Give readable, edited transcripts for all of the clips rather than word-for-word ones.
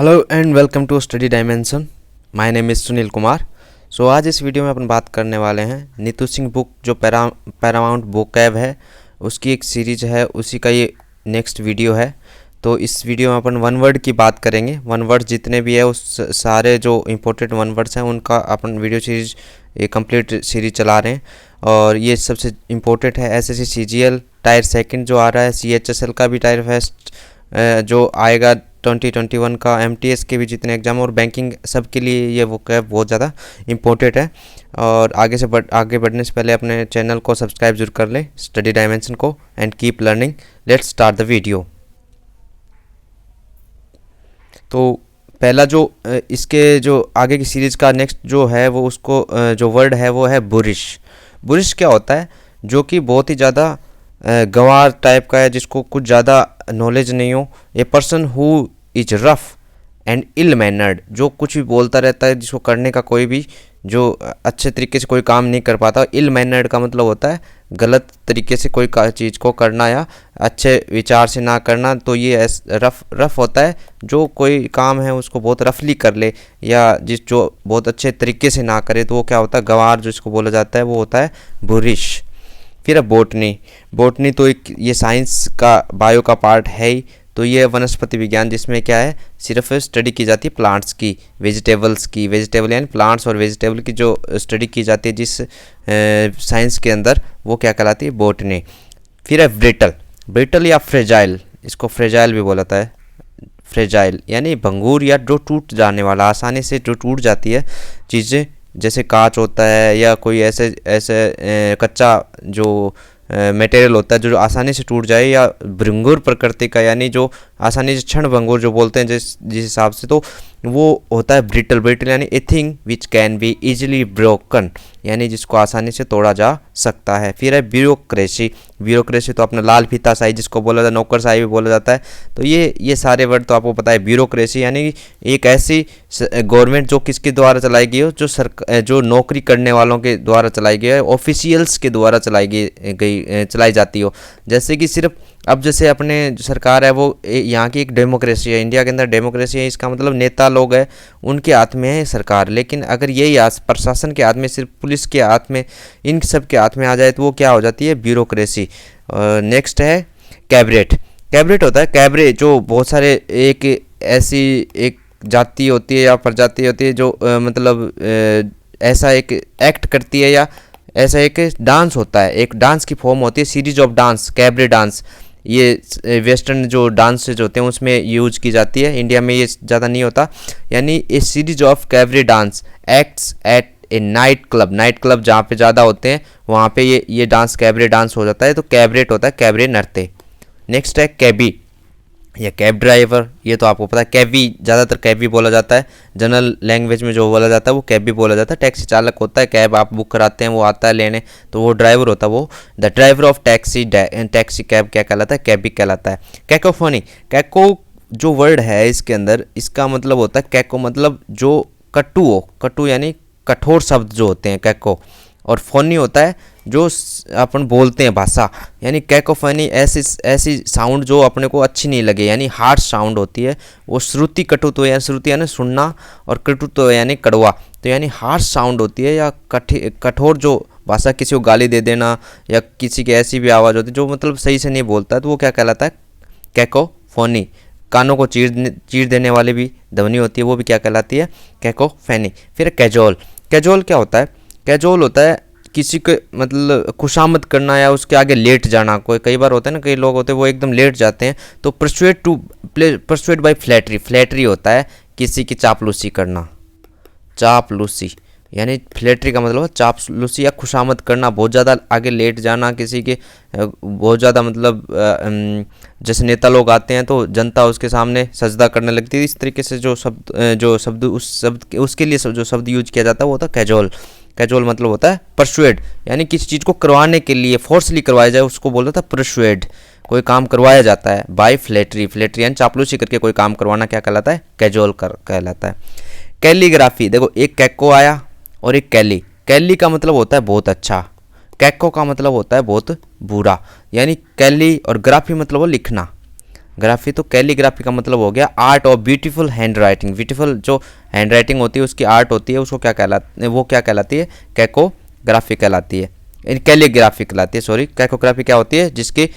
Hello and welcome to study dimension. My name is Sunil Kumar. So आज इस video में अपन बात करने वाले हैं नीतू सिंह बुक जो पैरामाउंट वोकैब है उसकी एक सीरीज है, उसी का ये नेक्स्ट वीडियो है। तो इस वीडियो में अपन वन वर्ड की बात करेंगे। वन वर्ड जितने भी है उस सारे जो इम्पोर्टेंट वन वर्ड्स हैं उनका अपन वीडियो सीरीज ये कंप्लीट सीरीज चला रहे हैं। और ये सबसे इम्पोर्टेंट है एसएससी सीजीएल टायर सेकंड जो आ रहा है, सीएचएसएल का भी टायर फर्स्ट जो आएगा 2021 का, एमटीएस के भी जितने एग्जाम और बैंकिंग सब के लिए ये वोकैब बहुत ज़्यादा इम्पोर्टेंट है। और आगे बढ़ने से पहले अपने चैनल को सब्सक्राइब जरूर कर लें, स्टडी डायमेंशन को, and keep learning. Let's start the video. तो पहला जो इसके जो आगे की सीरीज़ का नेक्स्ट जो है वो उसको जो वर्ड है वो है बुरिश। बुरिश क्या होता है? जो कि बहुत ही ज़्यादा गंवार टाइप का है, जिसको कुछ ज़्यादा नॉलेज नहीं हो। A person who is rough and ill mannered, जो कुछ भी बोलता रहता है, जिसको करने का कोई भी जो अच्छे तरीके से कोई काम नहीं कर पाता। इल मैनर्ड का मतलब होता है गलत तरीके से कोई चीज़ को करना या अच्छे विचार से ना करना। तो ये रफ होता है जो कोई काम है उसको बहुत रफली कर ले या जो बहुत अच्छे तरीके से ना करे, तो वो क्या होता है? गंवार, जो इसको बोला जाता है वो होता है बुरिश। फिर है बोटनी। बोटनी तो एक ये साइंस का बायो का पार्ट है ही। तो ये वनस्पति विज्ञान, जिसमें क्या है सिर्फ स्टडी की जाती है प्लांट्स की, वेजिटेबल्स की। वेजिटेबल यानी प्लांट्स और वेजिटेबल की जो स्टडी की जाती है जिस साइंस के अंदर, वो क्या कहलाती है? बोटनी। फिर है ब्रिटल। ब्रिटल या फ्रेजाइल, इसको फ्रेजाइल भी बोला जाता है। फ्रेजाइल यानी भंगूर या जो टूट जाने वाला, आसानी से जो टूट जाती है चीज़ें, जैसे कांच होता है या कोई ऐसे कच्चा जो मटेरियल होता है जो आसानी से टूट जाए, या भंगुर प्रकृति का यानी जो आसानी से क्षण भंगुर जो बोलते हैं जिस हिसाब से, तो वो होता है ब्रिटल। ब्रिटल यानी a thing which can be easily broken, यानी जिसको आसानी से तोड़ा जा सकता है। फिर है ब्यूरोक्रेसी। ब्यूरोक्रेसी तो अपना लाल फीता शाही जिसको बोला जाता है, नौकरशाही भी बोला जाता है। तो ये सारे वर्ड तो आपको पता है। ब्यूरोक्रेसी यानी एक ऐसी गवर्नमेंट जो किसके द्वारा चलाई गई हो, जो नौकरी करने वालों के द्वारा चलाई गई है, ऑफिशियल्स के द्वारा चलाई जाती हो। जैसे कि सिर्फ अब जैसे अपने जो सरकार है वो यहाँ की एक डेमोक्रेसी है, इंडिया के अंदर डेमोक्रेसी है, इसका मतलब नेता लोग हैं उनके हाथ में है सरकार। लेकिन अगर यही प्रशासन के हाथ में, सिर्फ पुलिस के हाथ में, इन सब के हाथ में आ जाए तो वो क्या हो जाती है? ब्यूरोक्रेसी। नेक्स्ट है कैबिनेट। कैबिनेट होता है कैबरे, जो बहुत सारे एक ऐसी एक जाति होती है या प्रजाति होती है जो ऐसा एक एक्ट करती है, या ऐसा एक डांस होता है, एक डांस की फॉर्म होती है, series of dance, cabaret dance. ये वेस्टर्न जो डांसेज होते हैं उसमें यूज की जाती है, इंडिया में ये ज़्यादा नहीं होता। यानी a series of cabaret dance acts at a night club. Night club जहाँ पे ज़्यादा होते हैं वहाँ पे ये डांस कैबरे डांस हो जाता है। तो कैबरेट होता है कैबरे नृत्य। नेक्स्ट है कैबी या कैब ड्राइवर। ये तो आपको पता है, कैबी ज़्यादातर कैबी बोला जाता है, जनरल लैंग्वेज में जो बोला जाता है वो कैबी बोला जाता है। टैक्सी चालक होता है, कैब आप बुक कराते हैं वो आता है लेने, तो वो ड्राइवर होता है। वो the driver of taxi cab क्या कहलाता है? कैबी कहलाता है। कैकोफोनी। कैको जो वर्ड है इसके अंदर, इसका मतलब होता है कैको मतलब जो कटु हो। कटु यानी कठोर शब्द जो होते हैं कैको। और फोनी होता है जो अपन बोलते हैं भाषा, यानी कैकोफनी ऐसी साउंड जो अपने को अच्छी नहीं लगे, यानी हार्श साउंड होती है वो। श्रुति कटुत्व यानी श्रुति यानी सुनना, और कटुत्व यानी कड़वा, तो यानी हार्श साउंड होती है, या कठोर जो भाषा, किसी को गाली दे देना या किसी की ऐसी भी आवाज़ होती है जो मतलब सही से नहीं बोलता है, तो वो क्या कहलाता है? कैकोफोनी। कानों को चीर देने वाली भी ध्वनि होती है, वो भी क्या कहलाती है? कैकोफेनी। फिर कैजोल। कैजोल क्या होता है? कैजोल होता है किसी को मतलब खुशामद करना या उसके आगे लेट जाना। कई बार होता है ना, कई लोग होते हैं वो एकदम लेट जाते हैं, तो परसुएड बाय फ्लैटरी। फ्लैटरी होता है किसी की चापलूसी करना। चापलूसी यानी फ्लैटरी का मतलब चापलूसी या खुशामद करना, बहुत ज़्यादा आगे लेट जाना किसी के, बहुत ज़्यादा जैसे नेता लोग आते हैं तो जनता उसके सामने सजदा करने लगती है। इस तरीके से जो शब्द उसके लिए जो शब्द यूज किया जाता है वो होता है कैजोल। कैजुअल मतलब होता है परसुएड, यानी किसी चीज़ को करवाने के लिए फोर्सली करवाया जाए उसको बोला था परसुएड। कोई काम करवाया जाता है बाय फ्लैटरी। फ्लैटरी यानी चापलूसी करके कोई काम करवाना क्या कहलाता है? कैजुअल कहलाता है। कैलीग्राफी। देखो, एक कैको आया और एक कैली। कैली का मतलब होता है बहुत अच्छा, कैको का मतलब होता है बहुत बुरा। यानी कैली और ग्राफी मतलब वो लिखना। ग्राफी तो कैलीग्राफी का मतलब हो गया art of beautiful hand writing. Beautiful जो हैंड राइटिंग होती है उसकी आर्ट होती है, उसको क्या कहलाती है, वो क्या कहलाती है, कैकोग्राफी कहलाती है, कैलीग्राफी कहलाती है। सॉरी, कैकोग्राफी क्या होती है, जिसकी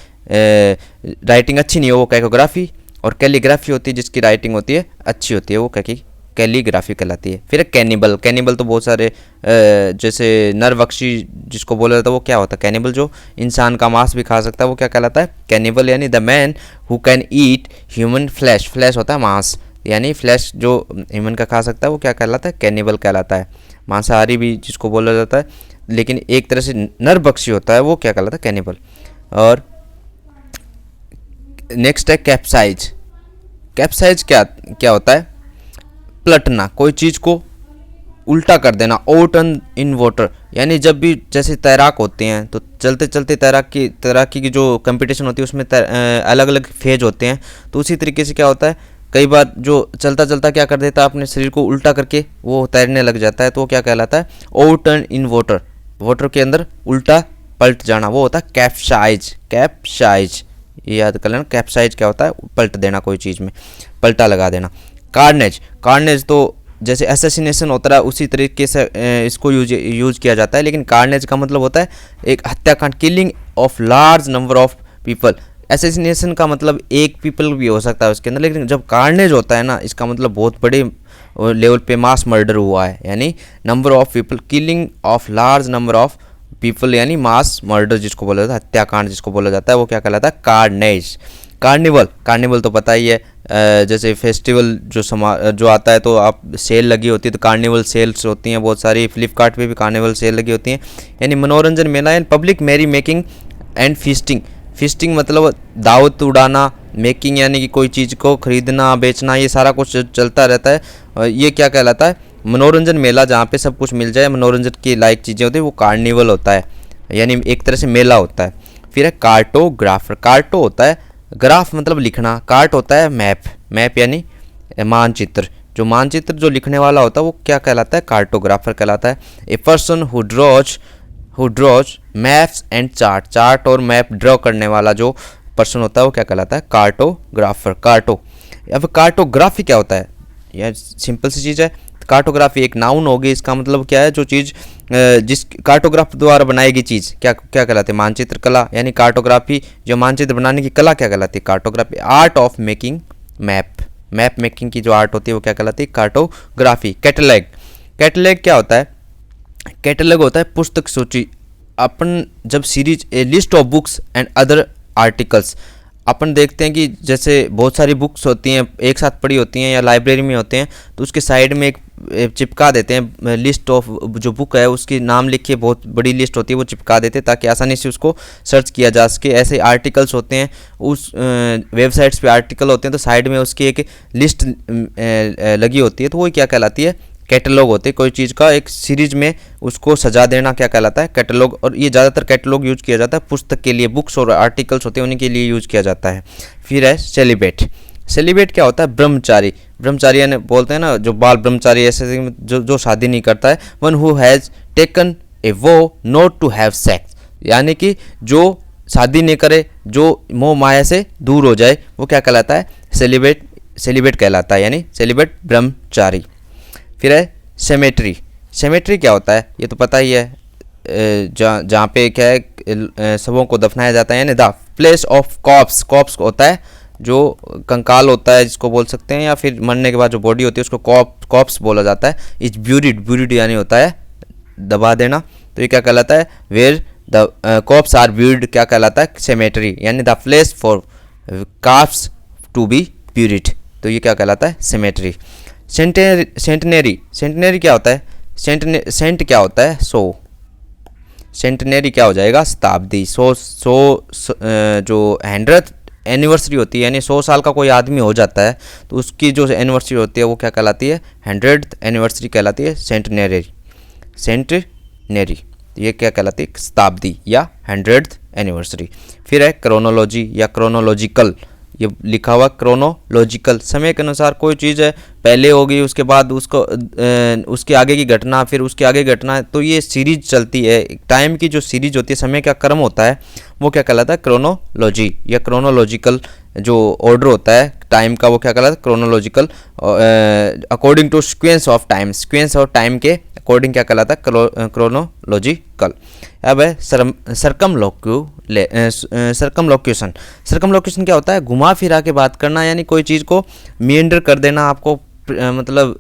राइटिंग अच्छी नहीं हो वो कैकोग्राफी, और कैलीग्राफी होती है जिसकी राइटिंग होती है अच्छी होती है वो कैलीग्राफी कहलाती है। फिर कैनिबल, कैनिबल तो बहुत सारे जैसे नरभक्षी जिसको बोला जाता है वो क्या होता है, कैनिबल जो इंसान का मांस भी खा सकता है वो क्या कहलाता है, कैनिबल। यानी the man who can eat human flesh, flash होता है मांस, यानी फ्लैश जो ह्यूमन का खा सकता है वो क्या कहलाता है, कैनिबल कहलाता है। मांसाहारी भी जिसको बोला जाता है, लेकिन एक तरह से नरभक्षी होता है वो क्या कहलाता है, कैनिबल। और नेक्स्ट है कैप्साइज। कैप्साइज क्या क्या होता है, पलटना, कोई चीज़ को उल्टा कर देना। ओटन इन वाटर, यानी जब भी जैसे तैराक होते हैं तो चलते चलते तैराकी की जो कंपटीशन होती है उसमें अलग अलग फेज होते हैं, तो उसी तरीके से क्या होता है, कई बार जो चलता चलता क्या कर देता है, अपने शरीर को उल्टा करके वो तैरने लग जाता है, तो वो क्या कहलाता है, ओटन इन वाटर, वाटर के अंदर उल्टा पलट जाना, वो होता है कैप्साइज। कैप्साइज ये याद कर लेना, कैप्साइज क्या होता है, पलट देना, कोई चीज़ में पलटा लगा देना। कार्नेज, कार्नेज तो जैसे असैसिनेशन होता है उसी तरीके से इसको यूज किया जाता है, लेकिन कार्नेज का मतलब होता है एक हत्याकांड, killing of large number of people. Assassination का मतलब एक पीपल भी हो सकता है उसके अंदर, लेकिन जब कार्नेज होता है ना, इसका मतलब बहुत बड़े लेवल पे मास मर्डर हुआ है, यानी number of people, killing of large number of people, यानी मास मर्डर जिसको बोला जाता है, हत्याकांड जिसको बोला जाता है, वो क्या कहलाता है, कार्नेज। कार्निवल, कार्निवल तो पता ही है, जैसे फेस्टिवल जो आता है तो आप सेल लगी होती है तो कार्निवल सेल्स होती हैं बहुत सारी, फ्लिपकार्ट पे भी कार्निवल सेल लगी होती हैं। यानी मनोरंजन मेला and public merry making and feasting. Feasting मतलब दावत उड़ाना, मेकिंग यानी कि कोई चीज़ को खरीदना बेचना, ये सारा कुछ चलता रहता है। ये क्या कहलाता है, मनोरंजन मेला, जहाँ पे सब कुछ मिल जाए, मनोरंजन की लायक चीज़ें होती है, वो कार्निवल होता है, यानी एक तरह से मेला होता है। फिर है कार्टोग्राफर। कार्टो होता है ग्राफ मतलब लिखना, कार्ट होता है मैप, मैप यानी मानचित्र, जो मानचित्र जो लिखने वाला होता है वो क्या कहलाता है, कार्टोग्राफर कहलाता है। ए person who draws maps and chart, chart और मैप ड्रॉ करने वाला जो पर्सन होता है वो क्या कहलाता है, कार्टोग्राफर। कार्टो, अब कार्टोग्राफी क्या होता है, यह सिंपल सी चीज़ है। कार्टोग्राफी एक नाउन होगी, इसका मतलब क्या है, जो चीज़ जिस कार्टोग्राफ द्वारा बनाएगी चीज़ क्या क्या कहलाती है, मानचित्र कला, यानी कार्टोग्राफी जो मानचित्र बनाने की कला क्या कहलाती है, cartography. Art of making map, map making की जो आर्ट होती है वो क्या कहलाती है, कार्टोग्राफी। कैटलॉग, कैटलॉग क्या होता है, कैटलॉग होता है पुस्तक सूची। अपन जब series a list of books and other articles, अपन देखते हैं कि जैसे बहुत सारी बुक्स होती हैं एक साथ पड़ी होती हैं या लाइब्रेरी में होते हैं, तो उसके साइड में एक चिपका देते हैं, लिस्ट ऑफ जो बुक है उसकी नाम लिख के, बहुत बड़ी लिस्ट होती है वो चिपका देते हैं ताकि आसानी से उसको सर्च किया जा सके। ऐसे आर्टिकल्स होते हैं, उस वेबसाइट्स पे आर्टिकल होते हैं तो साइड में उसकी एक लिस्ट लगी होती है, तो वही क्या कहलाती है, कैटलॉग होते हैं। कोई चीज़ का एक सीरीज में उसको सजा देना क्या कहलाता है, कैटलॉग। और ये ज़्यादातर कैटलॉग यूज किया जाता है पुस्तक के लिए, बुक्स और आर्टिकल्स होते हैं उन्हीं के लिए यूज किया जाता है। फिर है सेलिब्रेट। सेलिब्रेट क्या होता है, ब्रह्मचारी। ब्रह्मचारी यानी बोलते हैं ना, जो बाल ब्रह्मचारी ऐसे जो शादी नहीं करता है। One who has taken a वो नॉट टू हैव सेक्स, यानी कि जो शादी नहीं करे, जो मोह माया से दूर हो जाए, वो क्या कहलाता है, सेलिब्रेट, सेलिब्रेट कहलाता है, यानी सेलिब्रेट ब्रह्मचारी। फिर है सेमेट्री। सेमेट्री क्या होता है, ये तो पता ही है, जहाँ पे क्या है सबों को दफनाया जाता है, यानी the place of corpse. Corpse होता है जो कंकाल होता है जिसको बोल सकते हैं, या फिर मरने के बाद जो बॉडी होती है उसको कॉप्स बोला जाता है। इज ब्यूरिड, ब्यूरिड यानी होता है दबा देना, तो ये क्या कहलाता है, where the corpse are buried क्या कहलाता है, सेमेट्री, यानी the place for corpse to be buried, तो ये क्या कहलाता है, सेमेट्री। सेंटनरी, सेंटनरी क्या होता है, सेंट क्या होता है, 100, सेंटनरी क्या हो जाएगा, शताब्दी। 100 जो 100th एनिवर्सरी होती है, यानी 100 साल का कोई आदमी हो जाता है तो उसकी जो एनिवर्सरी होती है वो क्या कहलाती है, 100th एनिवर्सरी कहलाती है सेंटनरी। सेंटनरी ये क्या कहलाती है, शताब्दी या 100th एनिवर्सरी। फिर है क्रोनोलॉजी या क्रोनोलॉजिकल, ये लिखा हुआ क्रोनोलॉजिकल, समय के अनुसार कोई चीज़ है पहले होगी उसके बाद उसको उसके आगे की घटना, फिर उसके आगे घटना, तो ये सीरीज चलती है। टाइम की जो सीरीज होती है, समय का क्रम होता है, वो क्या कहलाता है, क्रोनोलॉजी या क्रोनोलॉजिकल जो ऑर्डर होता है टाइम का वो क्या कहलाता है, chronological, according to sequence of time, sequence of time के अकॉर्डिंग क्या कहलाता है, क्रोनोलॉजिकल। अब है सर्कमलोक्यूशन। सर्कमलोक्यूशन क्या होता है, घुमा फिरा के बात करना, यानी कोई चीज़ को मीएंडर कर देना, आपको मतलब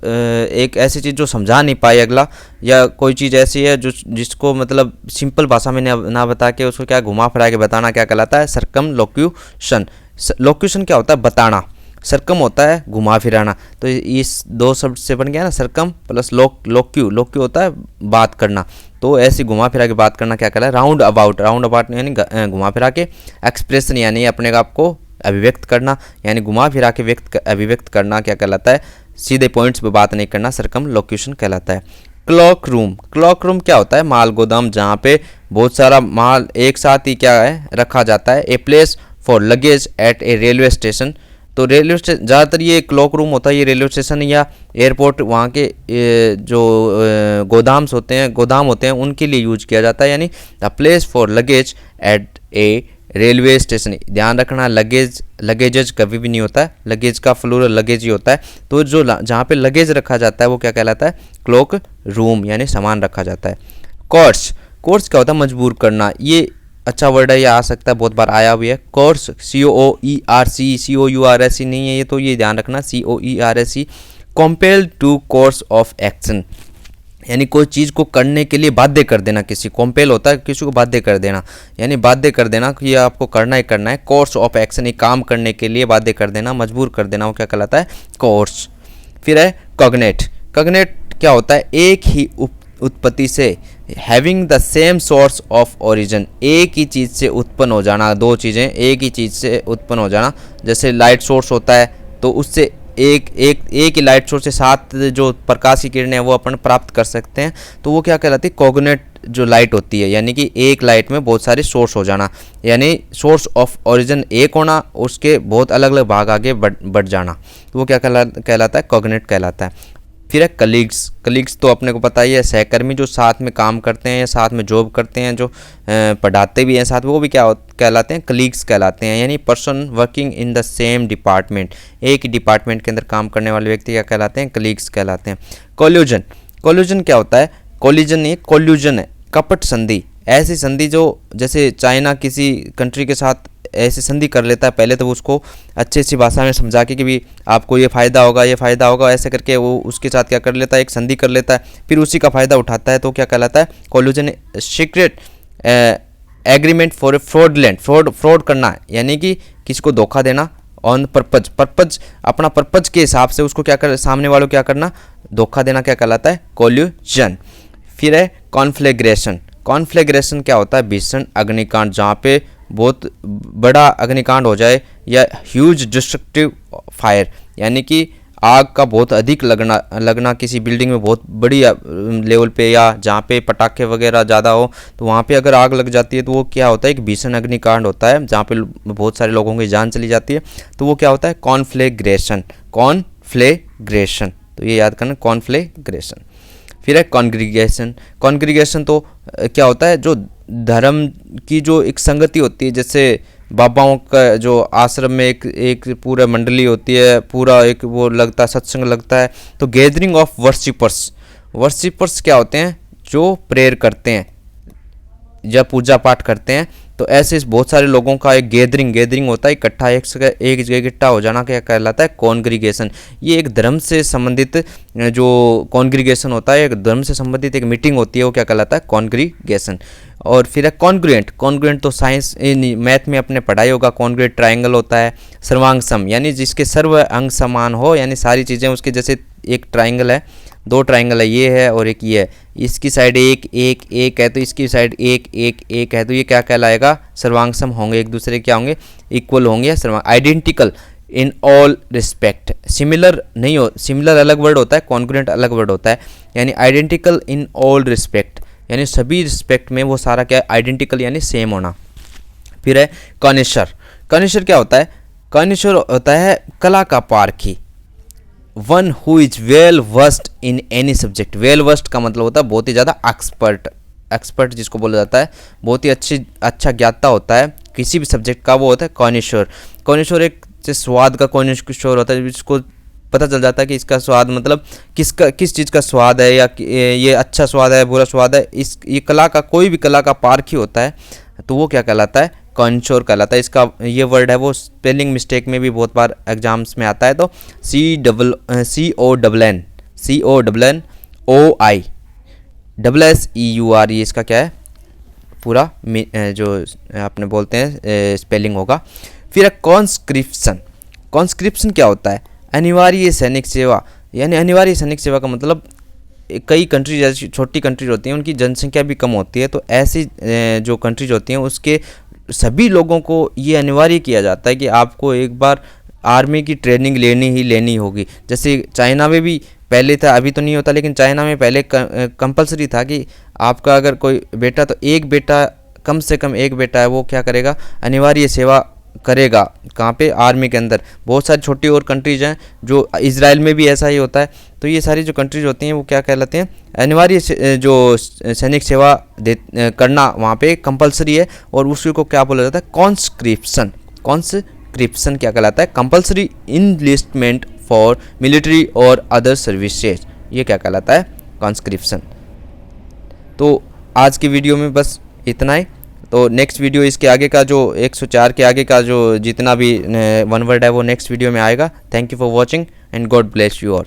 एक ऐसी चीज़ जो समझा नहीं पाए अगला, या कोई चीज़ ऐसी है जो जिसको मतलब सिंपल भाषा में ना बता के उसको क्या घुमा फिरा के बताना, क्या कहलाता है, सर्कमलोक्यूशन। लोक्यूशन क्या होता है, बताना, सरकम होता है घुमा फिराना, तो इस दो शब्द से बन गया ना सरकम प्लस लोक्यू होता है बात करना, तो ऐसी घुमा फिरा के बात करना क्या कहला है, राउंड अबाउट यानी घुमा फिरा के, एक्सप्रेशन यानी अपने आप को अभिव्यक्त करना, यानी घुमा फिरा के अभिव्यक्त करना क्या कहलाता है, सीधे पॉइंट्स पे बात नहीं करना, सरकम लोक्यूशन कहलाता है। क्लॉक रूम क्या होता है, माल गोदाम, जहाँ पे बहुत सारा माल एक साथ ही क्या है रखा जाता है। A place for luggage at a railway station, तो रेलवे स्टेशन ज़्यादातर ये क्लॉक रूम होता है, ये रेलवे स्टेशन या एयरपोर्ट वहाँ के जो गोदाम होते हैं उनके लिए यूज किया जाता है, यानी the place for luggage at a railway station. ध्यान रखना, लगेजेज कभी भी नहीं होता है, लगेज का फ्लूरल लगेज ही होता है, तो जो जहाँ पे लगेज रखा जाता है वो क्या कहलाता है, क्लॉक रूम, यानी सामान रखा जाता है। कोर्स क्या होता है, मजबूर करना, ये अच्छा वर्ड है, ये आ सकता है, बहुत बार आया भी है। कोर्स COERC नहीं है ये, तो ये ध्यान रखना, COERC, compel to course of action, यानी कोई चीज़ को करने के लिए बाध्य कर देना, किसी कंपेल होता है किसी को बाध्य कर देना, यानी बाध्य कर देना कि ये आपको करना ही करना है। कोर्स ऑफ एक्शन, ये काम करने के लिए बाध्य कर देना, मजबूर कर देना, वो क्या कहलाता है, कोर्स। फिर है कॉग्नेट क्या होता है, एक ही उत्पत्ति से, having the same source of origin, एक ही चीज़ से उत्पन्न हो जाना, दो चीज़ें एक ही चीज़ से उत्पन्न हो जाना, जैसे लाइट सोर्स होता है तो उससे एक ही लाइट सोर्स से 7 जो प्रकाश की किरणें हैं वो अपन प्राप्त कर सकते हैं, तो वो क्या कहलाती है, कोग्नेट जो लाइट होती है, यानी कि एक लाइट में बहुत सारे सोर्स हो जाना, यानी सोर्स ऑफ ओरिजिन एक होना, उसके बहुत अलग अलग भाग आगे बढ़ जाना, तो वो क्या कहलाता है, कोग्नेट कहलाता है। फिर है कलीग्स तो अपने को पता ही है, सहकर्मी जो साथ में काम करते हैं या साथ में जॉब करते हैं, जो पढ़ाते भी हैं साथ में, वो भी क्या कहलाते हैं, कलीग्स कहलाते हैं, यानी person working in the same department, एक ही डिपार्टमेंट के अंदर काम करने वाले व्यक्ति क्या कहलाते हैं, कलीग्स कहलाते हैं। कोल्यूजन क्या होता है, कोल्यूजन है कपट संधि, ऐसी संधि जो जैसे चाइना किसी कंट्री के साथ ऐसी संधि कर लेता है, पहले तो उसको अच्छी सी भाषा में समझा के कि भी आपको ये फ़ायदा होगा ऐसे करके वो उसके साथ क्या कर लेता है, एक संधि कर लेता है, फिर उसी का फ़ायदा उठाता है, तो क्या कहलाता है, collusion. Secret agreement for fraud करना, यानी कि किसी को धोखा देना ऑन पर्पज अपना पर्पज के हिसाब से उसको क्या कर, सामने वालों क्या करना, धोखा देना, क्या कहलाता है, कोल्यूजन। फिर है कॉन्फ्लेग्रेशन क्या होता है, भीषण अग्निकांड, जहाँ पे बहुत बड़ा अग्निकांड हो जाए, या ह्यूज डिस्ट्रक्टिव फायर, यानी कि आग का बहुत अधिक लगना किसी बिल्डिंग में बहुत बड़ी लेवल पे, या जहाँ पे पटाखे वगैरह ज़्यादा हो तो वहाँ पे अगर आग लग जाती है तो वो क्या होता है, एक भीषण अग्निकांड होता है, जहाँ पे बहुत सारे लोगों की जान चली जाती है, तो वो क्या होता है, कॉन्फ्लेग्रेशन, तो ये याद करना, कॉन्फ्लेग्रेशन। फिर है कॉन्ग्रीगेशन तो क्या होता है, जो धर्म की जो एक संगति होती है, जैसे बाबाओं का जो आश्रम में एक पूरा मंडली होती है, पूरा एक वो लगता है, सत्संग लगता है, तो गैदरिंग ऑफ वर्शिपर्स क्या होते हैं, जो प्रेयर करते हैं या पूजा पाठ करते हैं, तो ऐसे बहुत सारे लोगों का एक गैदरिंग होता है, इकट्ठा एक जगह इकट्ठा हो जाना क्या कहलाता है, कॉन्ग्रीगेशन। ये एक धर्म से संबंधित जो कॉन्ग्रीगेशन होता है, एक धर्म से संबंधित एक मीटिंग होती है, वो क्या कहलाता है, कॉन्ग्रीगेशन। और फिर है कॉन्ग्रुएंट तो साइंस मैथ में अपने पढ़ाई होगा, कॉन्ग्रुएंट ट्राइंगल होता है, सर्वांग यानी जिसके सर्व अंग समान हो, यानी सारी चीज़ें उसके, जैसे एक ट्राइंगल है, 2 ट्राइंगल है, ये है और एक ये है, इसकी साइड एक है तो इसकी साइड एक है, तो ये क्या कहलाएगा, सर्वांगसम होंगे, एक दूसरे क्या होंगे, इक्वल होंगे या सर्वांग। Identical in all respect, similar नहीं हो, सिमिलर अलग वर्ड होता है, कॉन्ग्रुएंट अलग वर्ड होता है, यानी आइडेंटिकल इन ऑल रिस्पेक्ट, यानी सभी रिस्पेक्ट में वो सारा क्या आइडेंटिकल यानी सेम होना। फिर है कनिशर क्या होता है, कनिशर होता है कला का पारखी, one who is well versed in any subject, well versed का मतलब होता है बहुत ही ज़्यादा एक्सपर्ट जिसको बोला जाता है, बहुत ही अच्छा ज्ञाता होता है किसी भी सब्जेक्ट का, वो होता है कॉनिशर। कॉन्शोर एक से स्वाद का कॉन्शोर होता है, जिसको पता चल जाता है कि इसका स्वाद मतलब किस चीज़ का स्वाद है, या ये अच्छा स्वाद है, बुरा स्वाद है। ये कला का, कोई भी कला का पारख ही होता है, तो वो क्या कहलाता है? कॉन्शोर कहलाता है। इसका ये वर्ड है वो स्पेलिंग मिस्टेक में भी बहुत बार एग्जाम्स में आता है, तो CONNOSSEUR, ये इसका क्या है पूरा जो आपने बोलते हैं स्पेलिंग होगा। फिर कॉन्स्क्रिप्शन। कॉन्स्क्रिप्शन क्या होता है? अनिवार्य सैनिक सेवा। यानी अनिवार्य सैनिक सेवा का मतलब कई कंट्रीज, जैसी छोटी कंट्रीज होती हैं उनकी जनसंख्या भी कम होती है, तो ऐसी जो कंट्रीज होती हैं उसके सभी लोगों को ये अनिवार्य किया जाता है कि आपको एक बार आर्मी की ट्रेनिंग लेनी होगी। जैसे चाइना में भी पहले था, अभी तो नहीं होता, लेकिन चाइना में पहले कंपलसरी था कि आपका अगर कोई बेटा, तो एक बेटा, कम से कम एक बेटा है, वो क्या करेगा? अनिवार्य सेवा करेगा। कहाँ पे? आर्मी के अंदर। बहुत सारी छोटी और कंट्रीज हैं, जो इजराइल में भी ऐसा ही होता है। तो ये सारी जो कंट्रीज होती हैं वो क्या कहलाते हैं? अनिवार्य जो सैनिक सेवा करना वहाँ पे कंपलसरी है, और उसी को क्या बोला जाता है? कॉन्स्क्रिप्शन। कॉन्स्क्रिप्शन क्या कहलाता है? कंपलसरी इनलिस्टमेंट फॉर मिलिट्री और अदर सर्विसेज, ये क्या कहलाता है? कॉन्स्क्रिप्शन। तो आज की वीडियो में बस इतना ही। तो नेक्स्ट वीडियो इसके आगे का जो 104 के आगे का जो जितना भी वन वर्ड है वो नेक्स्ट वीडियो में आएगा। Thank you for watching and God bless you all.